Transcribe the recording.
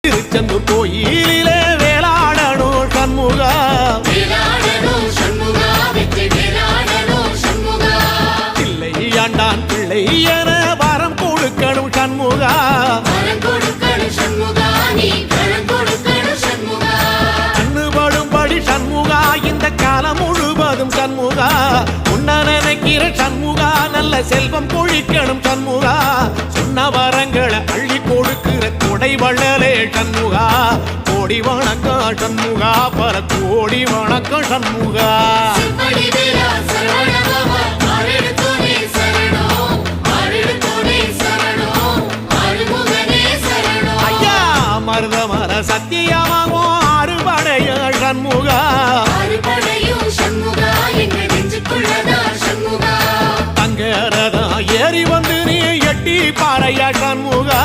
திருச்செந்தூர் கோயிலிலே வேளாடணும் சண்முகா, பிள்ளை ஆண்டான் பிள்ளை என வரம் கொடுக்கணும் சண்முகா, கண்ணுபடும்படி சண்முகா இந்த காலம் முழுவதும் சண்முகா, உன்ன நினைக்கிற சண்முகா நல்ல செல்வம் பொழிக்கணும் சண்முகா, சொன்ன வரங்களை அள்ளி கொடுக்கிற கொடை வள்ளலே சண்முகா, கோடி வணக்கம் சண்முகா, பல கோடி வணக்கம் சண்முகா. ஐயா மருதமர சத்தியமாகும் அறுபடைய சண்முகா, தங்கரதா ஏறி வந்து நீ எட்டி பாறையா சண்முகா,